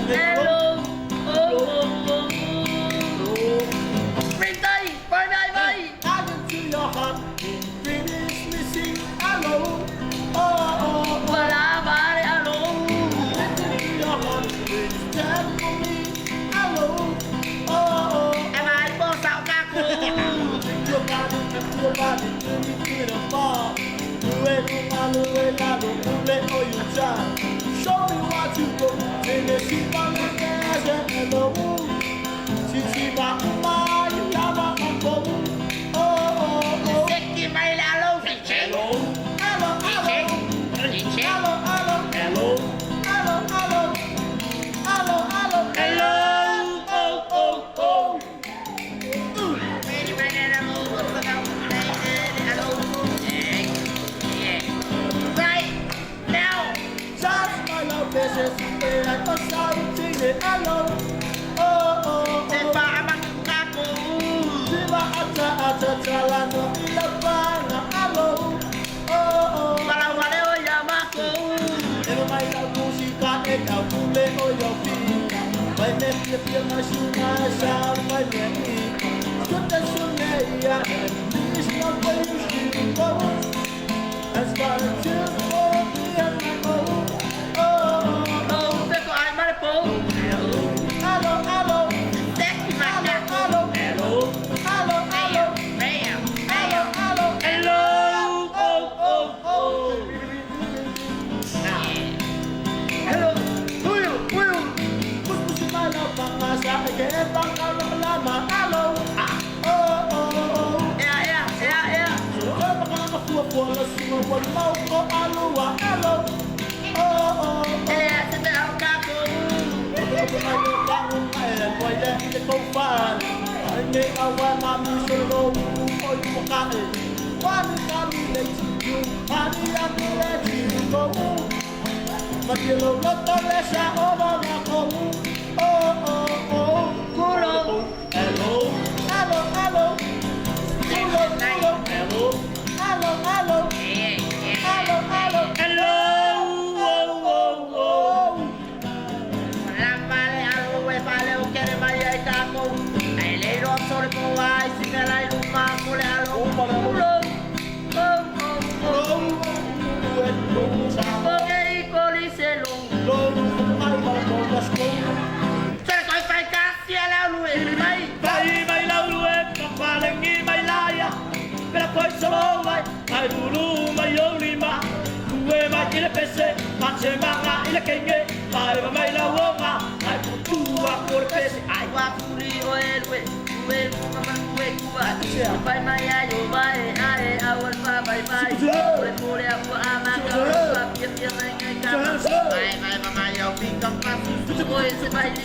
Hello. Bring tay, bye bye bye. Wala ba rin alone. Em ai po sao các cô. Show me what you go. And then she found me as a hello. She got my lava and go. Oh. Seki mai là lâu thì chết. Hello. Hello. Thì chết. Hello. Hello. Oh. Right now. Just my love business. And I was shouting it. Hello. Oh. Để bà bắt các cô. Viva ata la no ilapana. Hello. Oh. Para vale hoy a Marco. Never mind la música en la tule o yo fina. Vai me pia na shuna sha vai me. Escuta shuneia. This not where you should go. As far as you go, me and my own. Oh. Thế có ai mà phố? Hello. Tech mà nha. Hello. Hello. Oh. Hello. Will. Push my love bang sa ke bang lama. Hello. Oh. Yeah. Hello. Oh. Sẽ tạo các cô. Làm ba lê alo quay ba lê ok để mai ai ta cô. Ai lấy rộp số để cô ai xin ra lại luôn mà cô lê alo. Ok cô đi xe luôn. Sẽ coi phải cá xe lao lùi mày. Mày lâu luôn em mà lại nghĩ mày lai à. Mày đã quay solo mày, mày dulu mày yêu đi mà. Gue mày chỉ là PC, mà chơi mang à, chỉ là kinh nghiệm. Mày và mày là uống à, mày cũng tu à, cô là PC. Ai qua phụ đi ôi lùi. Gue mà mang gue qua. Phải mày ai dù bay ai awan pa bye bye. Gue cô lê cô ama cao và biết anh ngay cả. Mày mà mày yêu bị căng căng. Gue sẽ bay đi.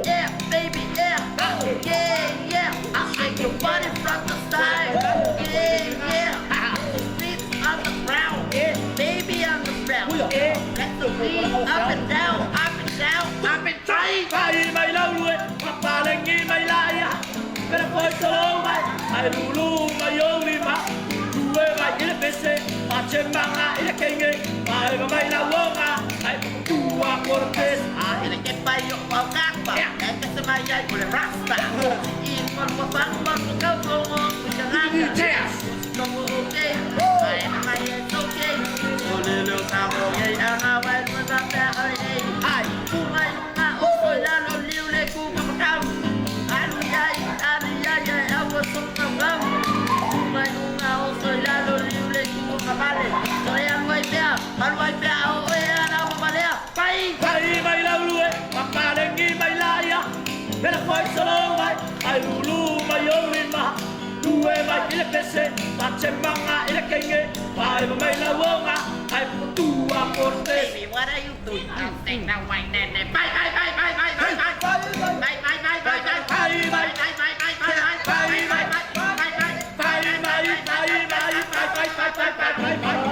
Yeah baby yeah. Yeah. I shake your body from the side. Yeah. Feet on the ground. Baby on the ground. Let the beat up and down. Up and try. Mày lâu luôn, hoặc bà lại nghĩ mày lai à. Mày đã quay solo mày, mày dulu mày yêu đi mà. Gue mày chỉ là PC, mà chơi mang à, chỉ là kinh nghiệm. Mày và mày là uống à, mày cũng tu à, cô là PC. Ini que payo mau kapa, que se vaya y le rasta. Y cuando vamos a como jangan. Como okay, ay es okay. Ole lo sabo y ana vai para ta ai. Ai, kumai na o la lo liu le ku ka. Alu ya awo son ka ngam. Kumai na o la lo liu le ku ka vale. Soy al vai pea o ana vale. Pai. Mày lâu luôn, hoặc bà lại nghĩ mày lai à. Mày đã quay solo mày, mày dulu mày yêu đi mà. Gue mày chỉ là PC, mà chơi mang à, chỉ là kinh nghiệm. Mày và mày là uống à, mày cũng tu à, cô là PC. Baby, what are you doing? Think now my nene. Bye. Bye.